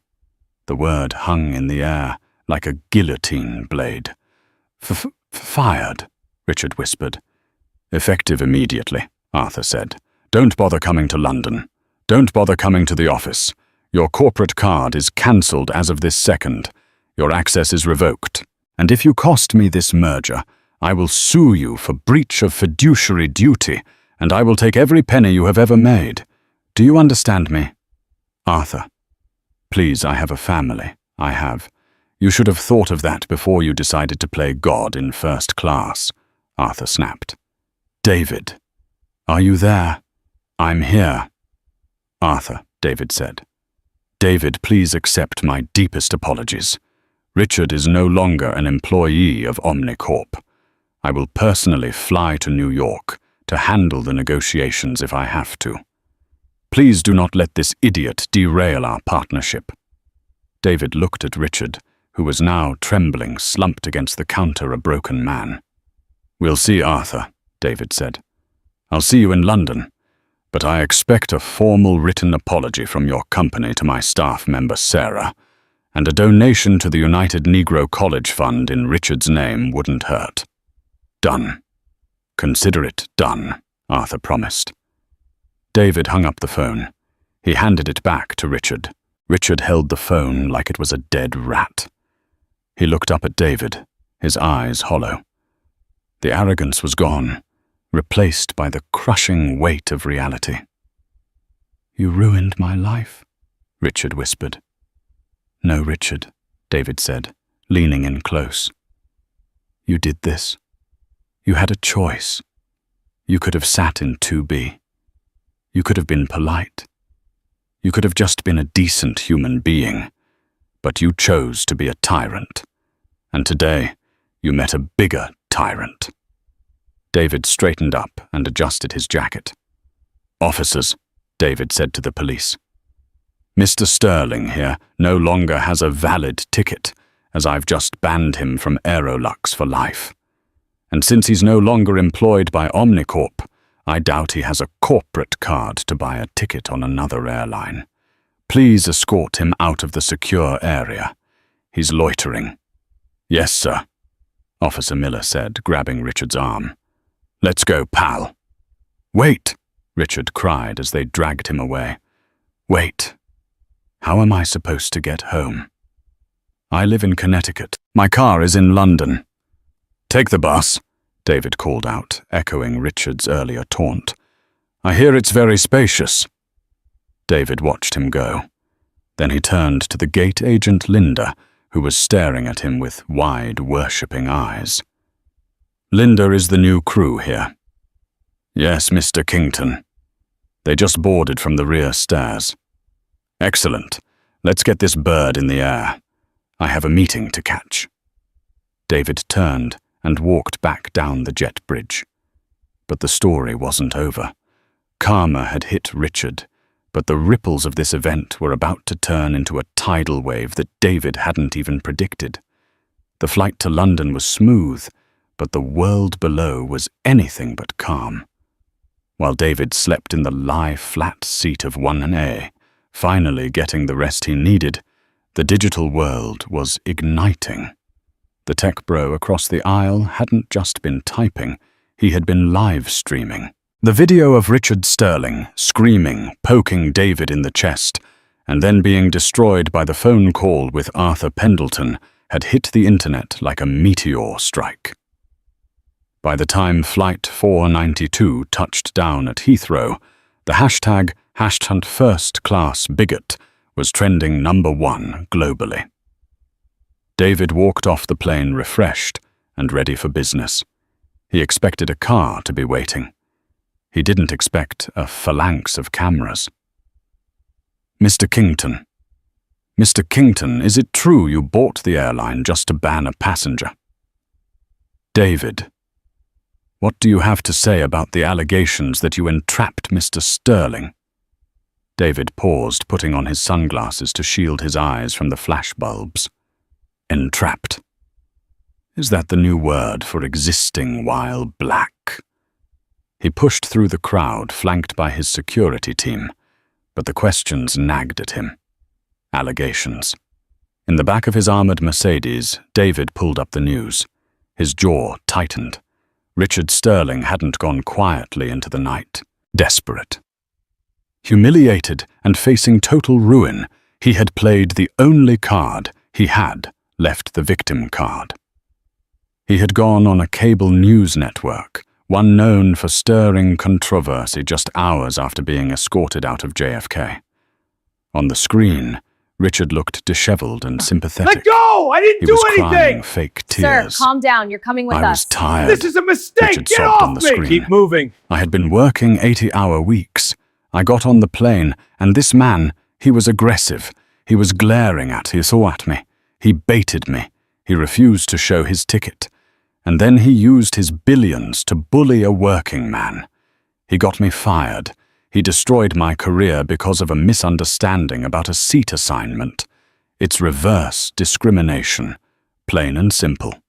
The word hung in the air like a guillotine blade. Fired, Richard whispered. "Effective immediately," Arthur said. "Don't bother coming to London. Don't bother coming to the office. Your corporate card is cancelled as of this second. Your access is revoked. And if you cost me this merger, I will sue you for breach of fiduciary duty, and I will take every penny you have ever made. Do you understand me?" "Arthur, please, I have a family. I have. You should have thought of that before you decided to play God in first class," Arthur snapped. "David, are you there?" "I'm here." "Arthur," David said. "David, please accept my deepest apologies. Richard is no longer an employee of Omnicorp. I will personally fly to New York to handle the negotiations if I have to. Please do not let this idiot derail our partnership." David looked at Richard, who was now trembling, slumped against the counter, a broken man. "We'll see, Arthur," David said. "I'll see you in London, but I expect a formal written apology from your company to my staff member Sarah, and a donation to the United Negro College Fund in Richard's name wouldn't hurt." "Done. Consider it done," Arthur promised. David hung up the phone. He handed it back to Richard. Richard held the phone like it was a dead rat. He looked up at David, his eyes hollow. The arrogance was gone, replaced by the crushing weight of reality. "You ruined my life," Richard whispered. "No, Richard," David said, leaning in close. "You did this. You had a choice. You could have sat in 2B. You could have been polite. You could have just been a decent human being. But you chose to be a tyrant. And today, you met a bigger tyrant." David straightened up and adjusted his jacket. "Officers," David said to the police. "Mr. Sterling here no longer has a valid ticket, as I've just banned him from Aerolux for life. And since he's no longer employed by Omnicorp, I doubt he has a corporate card to buy a ticket on another airline. Please escort him out of the secure area. He's loitering." "Yes, sir," Officer Miller said, grabbing Richard's arm. "Let's go, pal." "Wait," Richard cried as they dragged him away. "Wait. How am I supposed to get home? I live in Connecticut. My car is in London." "Take the bus," David called out, echoing Richard's earlier taunt. "I hear it's very spacious." David watched him go. Then he turned to the gate agent Linda, who was staring at him with wide, worshipping eyes. "Linda is the new crew here." "Yes, Mr. Kington. They just boarded from the rear stairs." "Excellent. Let's get this bird in the air. I have a meeting to catch." David turned and walked back down the jet bridge. But the story wasn't over. Karma had hit Richard, but the ripples of this event were about to turn into a tidal wave that David hadn't even predicted. The flight to London was smooth, but the world below was anything but calm. While David slept in the lie-flat seat of 1A, finally getting the rest he needed, the digital world was igniting. The tech bro across the aisle hadn't just been typing, he had been live streaming. The video of Richard Sterling screaming, poking David in the chest, and then being destroyed by the phone call with Arthur Pendleton had hit the internet like a meteor strike. By the time Flight 492 touched down at Heathrow, the hashtag #FirstClassBigot was trending #1 globally. David walked off the plane refreshed and ready for business. He expected a car to be waiting. He didn't expect a phalanx of cameras. "Mr. Kington. Mr. Kington, is it true you bought the airline just to ban a passenger?" "David. What do you have to say about the allegations that you entrapped Mr. Sterling?" David paused, putting on his sunglasses to shield his eyes from the flashbulbs. "Entrapped. Is that the new word for existing while black?" He pushed through the crowd, flanked by his security team, but the questions nagged at him. Allegations. In the back of his armored Mercedes, David pulled up the news. His jaw tightened. Richard Sterling hadn't gone quietly into the night. Desperate. Humiliated and facing total ruin, he had played the only card he had left, the victim card. He had gone on a cable news network, one known for stirring controversy just hours after being escorted out of JFK. On the screen, Richard looked disheveled and sympathetic. "Let go! I didn't do anything!" He was crying fake tears. Sir, calm down. You're coming with us. "I was tired." "This is a mistake! Richard Get sobbed off on the me!" screen. "Keep moving." "I had been working 80-hour weeks. I got on the plane, and this man, he was aggressive. He was glaring at me. He baited me. He refused to show his ticket. And then he used his billions to bully a working man. He got me fired. He destroyed my career because of a misunderstanding about a seat assignment. It's reverse discrimination, plain and simple."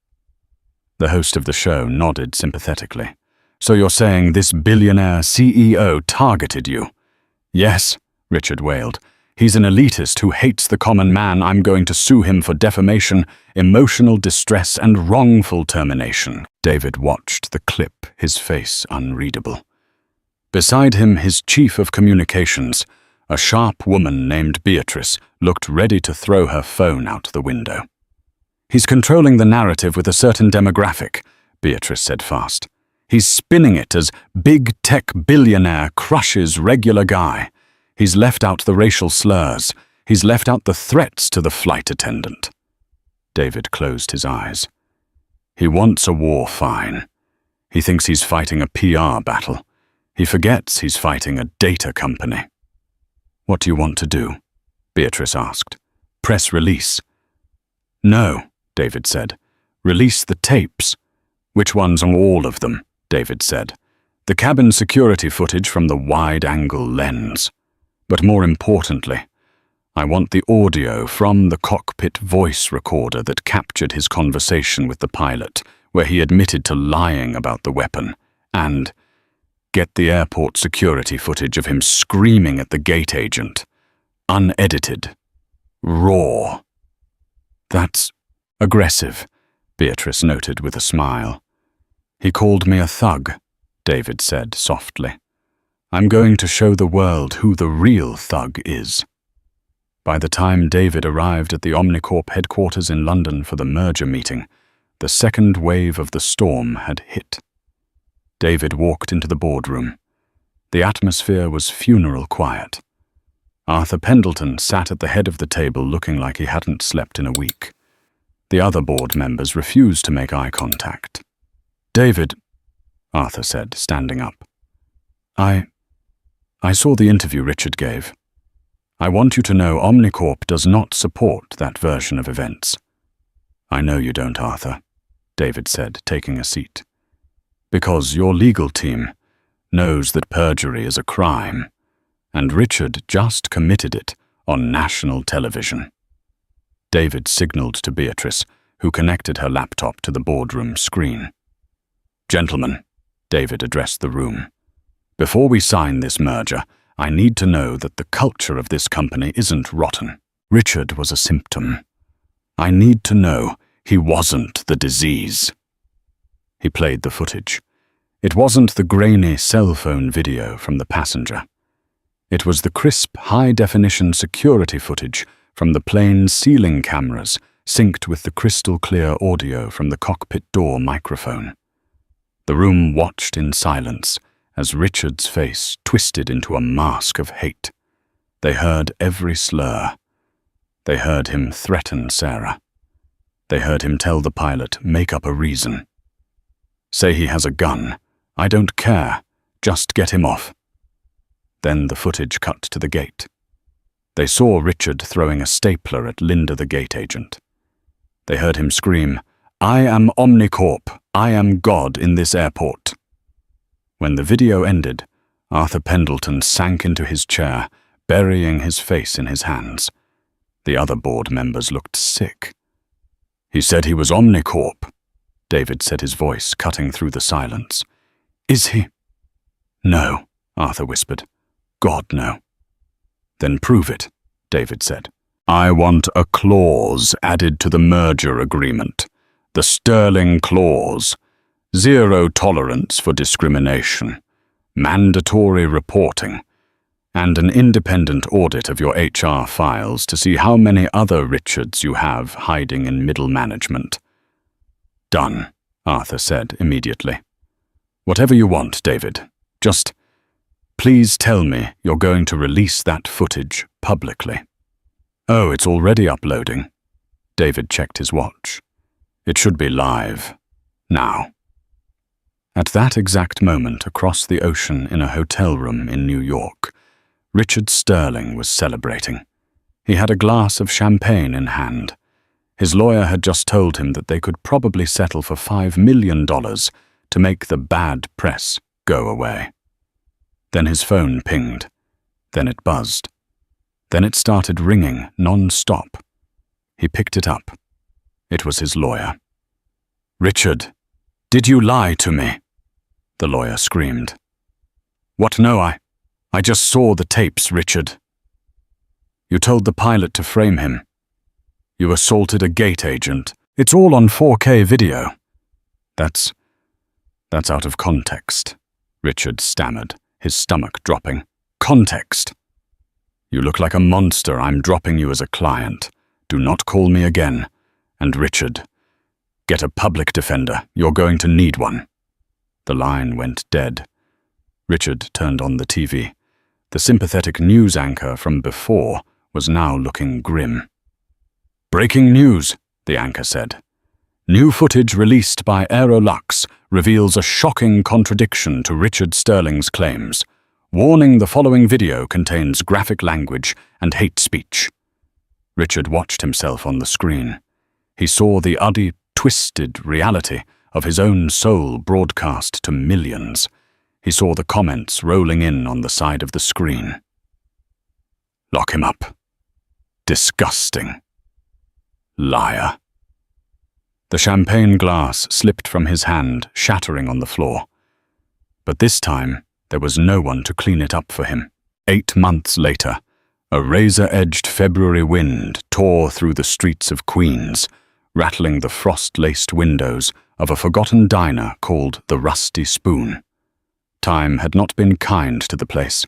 The host of the show nodded sympathetically. "So you're saying this billionaire CEO targeted you?" "Yes," Richard wailed. "He's an elitist who hates the common man. I'm going to sue him for defamation, emotional distress, and wrongful termination." David watched the clip, his face unreadable. Beside him, his chief of communications, a sharp woman named Beatrice, looked ready to throw her phone out the window. "He's controlling the narrative with a certain demographic," Beatrice said fast. "He's spinning it as big tech billionaire crushes regular guy. He's left out the racial slurs. He's left out the threats to the flight attendant." David closed his eyes. He wants a war fine. He thinks he's fighting a PR battle. He forgets he's fighting a data company. "What do you want to do?" Beatrice asked. "Press release." "No," David said. "Release the tapes." "Which ones are all of them?" David said. "The cabin security footage from the wide-angle lens. But more importantly, I want the audio from the cockpit voice recorder that captured his conversation with the pilot, where he admitted to lying about the weapon, and get the airport security footage of him screaming at the gate agent. Unedited. Raw." "That's aggressive," Beatrice noted with a smile. "He called me a thug," David said softly. "I'm going to show the world who the real thug is." By the time David arrived at the Omnicorp headquarters in London for the merger meeting, the second wave of the storm had hit. David walked into the boardroom. The atmosphere was funeral quiet. Arthur Pendleton sat at the head of the table looking like he hadn't slept in a week. The other board members refused to make eye contact. "David," Arthur said, standing up. I saw the interview Richard gave. I want you to know Omnicorp does not support that version of events." "I know you don't, Arthur," David said, taking a seat. "Because your legal team knows that perjury is a crime, and Richard just committed it on national television." David signaled to Beatrice, who connected her laptop to the boardroom screen. "Gentlemen," David addressed the room, "before we sign this merger, I need to know that the culture of this company isn't rotten. Richard was a symptom. I need to know he wasn't the disease." He played the footage. It wasn't the grainy cell phone video from the passenger. It was the crisp, high-definition security footage from the plane's ceiling cameras, synced with the crystal-clear audio from the cockpit door microphone. The room watched in silence as Richard's face twisted into a mask of hate. They heard every slur. They heard him threaten Sarah. They heard him tell the pilot, "Make up a reason. Say he has a gun. I don't care. Just get him off." Then the footage cut to the gate. They saw Richard throwing a stapler at Linda, the gate agent. They heard him scream, "I am Omnicorp. I am God in this airport." When the video ended, Arthur Pendleton sank into his chair, burying his face in his hands. The other board members looked sick. "He said he was Omnicorp," David said, his voice cutting through the silence. "Is he?" "No," Arthur whispered. "God, no." "Then prove it," David said. "I want a clause added to the merger agreement. The Sterling Clause. Zero tolerance for discrimination, mandatory reporting, and an independent audit of your HR files to see how many other Richards you have hiding in middle management." "Done," Arthur said immediately. "Whatever you want, David. Just please tell me you're going to release that footage publicly." "Oh, it's already uploading." David checked his watch. "It should be live. Now." At that exact moment, across the ocean in a hotel room in New York, Richard Sterling was celebrating. He had a glass of champagne in hand. His lawyer had just told him that they could probably settle for $5 million to make the bad press go away. Then his phone pinged. Then it buzzed. Then it started ringing non-stop. He picked it up. It was his lawyer. "Richard, did you lie to me?" the lawyer screamed. "What? No, I just saw the tapes, Richard. You told the pilot to frame him. You assaulted a gate agent. It's all on 4K video." That's out of context," Richard stammered, his stomach dropping. "Context. You look like a monster. I'm dropping you as a client. Do not call me again. And Richard, get a public defender. You're going to need one." The line went dead. Richard turned on the TV. The sympathetic news anchor from before was now looking grim. "Breaking news," the anchor said. "New footage released by Aerolux reveals a shocking contradiction to Richard Sterling's claims. Warning, the following video contains graphic language and hate speech." Richard watched himself on the screen. He saw the twisted reality of his own soul broadcast to millions. He saw the comments rolling in on the side of the screen. Lock him up. Disgusting. Liar. The champagne glass slipped from his hand, shattering on the floor. But this time, there was no one to clean it up for him. 8 months later, a razor-edged February wind tore through the streets of Queens, rattling the frost-laced windows of a forgotten diner called the Rusty Spoon. Time had not been kind to the place.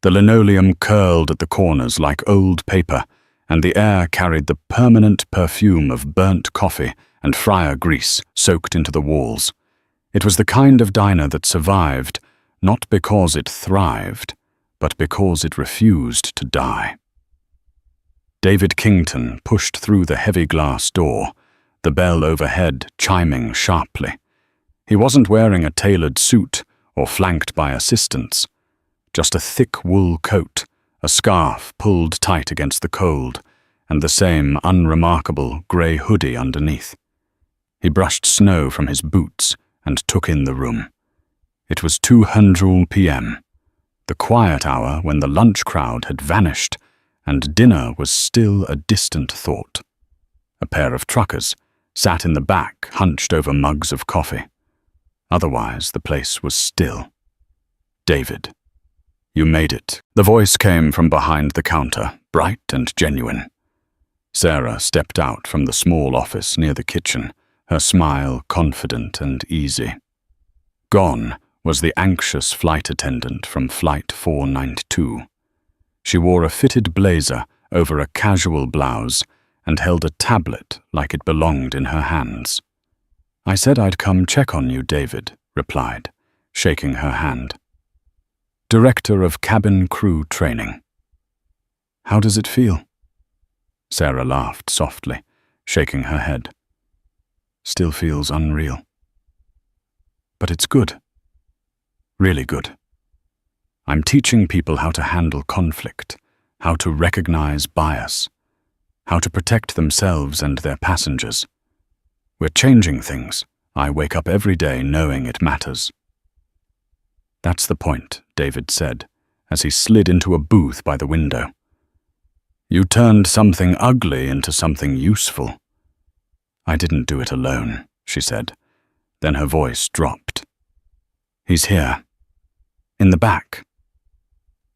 The linoleum curled at the corners like old paper, and the air carried the permanent perfume of burnt coffee and fryer grease soaked into the walls. It was the kind of diner that survived, not because it thrived, but because it refused to die. David Kington pushed through the heavy glass door, the bell overhead chiming sharply. He wasn't wearing a tailored suit or flanked by assistants, just a thick wool coat, a scarf pulled tight against the cold, and the same unremarkable grey hoodie underneath. He brushed snow from his boots and took in the room. It was 2:00 p.m., the quiet hour when the lunch crowd had vanished and dinner was still a distant thought. A pair of truckers sat in the back, hunched over mugs of coffee. Otherwise, the place was still. David, you made it. The voice came from behind the counter, bright and genuine. Sarah stepped out from the small office near the kitchen, her smile confident and easy. Gone was the anxious flight attendant from Flight 492. She wore a fitted blazer over a casual blouse and held a tablet like it belonged in her hands. I said I'd come check on you, David replied, shaking her hand. Director of Cabin Crew Training. How does it feel? Sarah laughed softly, shaking her head. Still feels unreal. But it's good. Really good. I'm teaching people how to handle conflict, how to recognize bias, how to protect themselves and their passengers. We're changing things. I wake up every day knowing it matters. That's the point, David said, as he slid into a booth by the window. You turned something ugly into something useful. I didn't do it alone, she said. Then her voice dropped. He's here. In the back.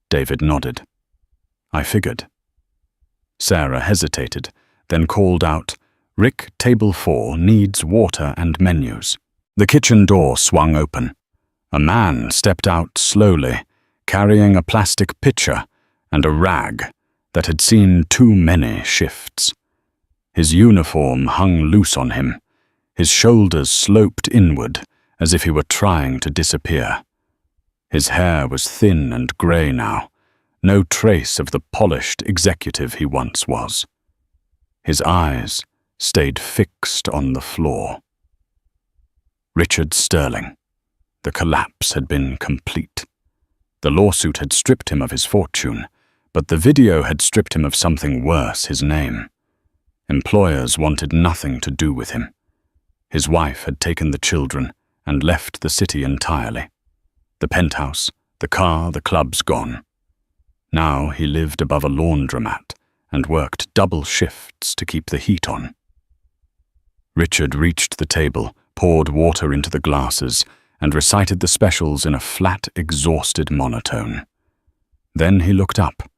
David nodded. I figured. Sarah hesitated, then called out, Rick, table 4 needs water and menus. The kitchen door swung open. A man stepped out slowly, carrying a plastic pitcher and a rag that had seen too many shifts. His uniform hung loose on him, his shoulders sloped inward as if he were trying to disappear. His hair was thin and grey now, no trace of the polished executive he once was. His eyes stayed fixed on the floor. Richard Sterling. The collapse had been complete. The lawsuit had stripped him of his fortune, but the video had stripped him of something worse, his name. Employers wanted nothing to do with him. His wife had taken the children and left the city entirely. The penthouse, the car, the clubs gone. Now he lived above a laundromat and worked double shifts to keep the heat on. Richard reached the table, poured water into the glasses, and recited the specials in a flat, exhausted monotone. Then he looked up.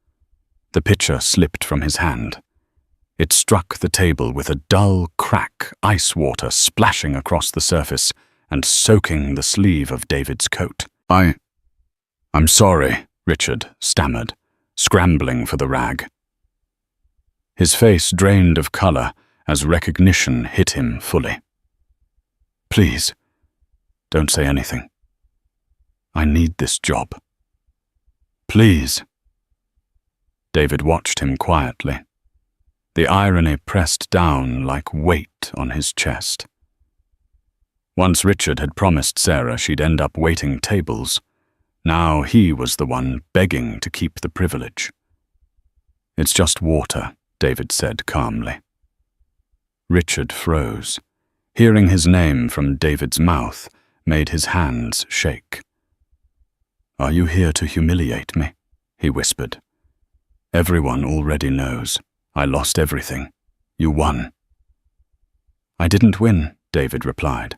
The pitcher slipped from his hand. It struck the table with a dull crack, ice water splashing across the surface and soaking the sleeve of David's coat. I'm sorry, Richard stammered, scrambling for the rag. His face drained of color as recognition hit him fully. Please, don't say anything. I need this job. Please. David watched him quietly. The irony pressed down like weight on his chest. Once Richard had promised Sarah she'd end up waiting tables. Now he was the one begging to keep the privilege. It's just water, David said calmly. Richard froze. Hearing his name from David's mouth made his hands shake. "Are you here to humiliate me?" he whispered. "Everyone already knows. I lost everything. You won." "I didn't win," David replied,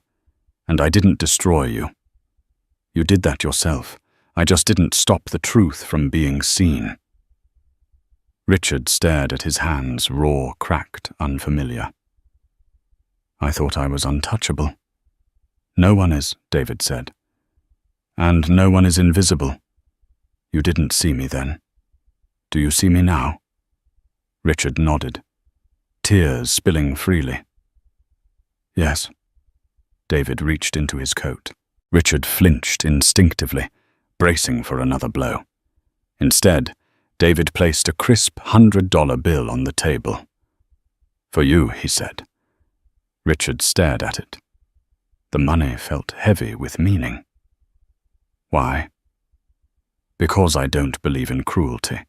"and I didn't destroy you. You did that yourself. I just didn't stop the truth from being seen." Richard stared at his hands, raw, cracked, unfamiliar. "I thought I was untouchable." "No one is," David said. "And no one is invisible. You didn't see me then. Do you see me now?" Richard nodded, tears spilling freely. "Yes." David reached into his coat. Richard flinched instinctively, bracing for another blow. Instead, David placed a crisp $100 bill on the table. "For you," he said. Richard stared at it. The money felt heavy with meaning. "Why?" "Because I don't believe in cruelty,"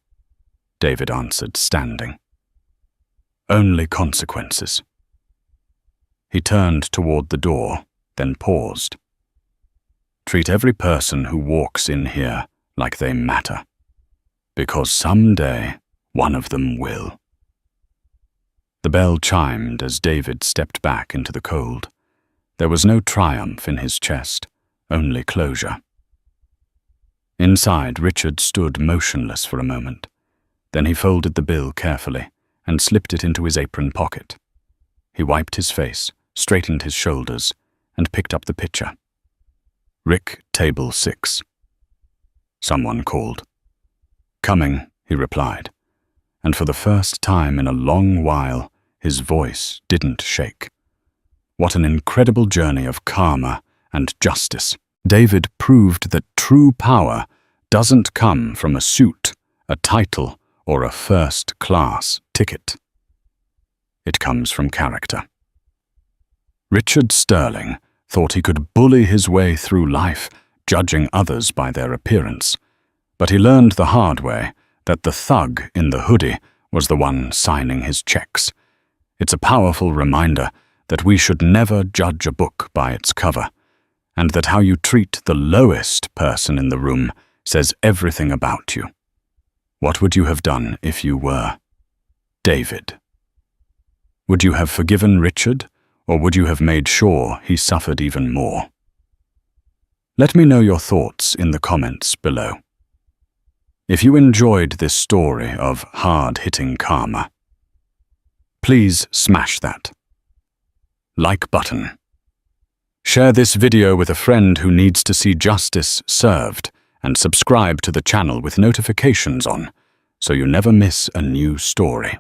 David answered, standing. "Only consequences." He turned toward the door, then paused. "Treat every person who walks in here like they matter, because someday one of them will." The bell chimed as David stepped back into the cold. There was no triumph in his chest, only closure. Inside, Richard stood motionless for a moment. Then he folded the bill carefully and slipped it into his apron pocket. He wiped his face, straightened his shoulders, and picked up the pitcher. "Rick, table 6. Someone called. "Coming," he replied, and for the first time in a long while, his voice didn't shake. What an incredible journey of karma and justice. David proved that true power doesn't come from a suit, a title, or a first-class ticket. It comes from character. Richard Sterling thought he could bully his way through life, judging others by their appearance, but he learned the hard way that the thug in the hoodie was the one signing his checks. It's a powerful reminder that we should never judge a book by its cover, and that how you treat the lowest person in the room says everything about you. What would you have done if you were David? Would you have forgiven Richard, or would you have made sure he suffered even more? Let me know your thoughts in the comments below. If you enjoyed this story of hard-hitting karma, please smash that like button. Share this video with a friend who needs to see justice served, and subscribe to the channel with notifications on so you never miss a new story.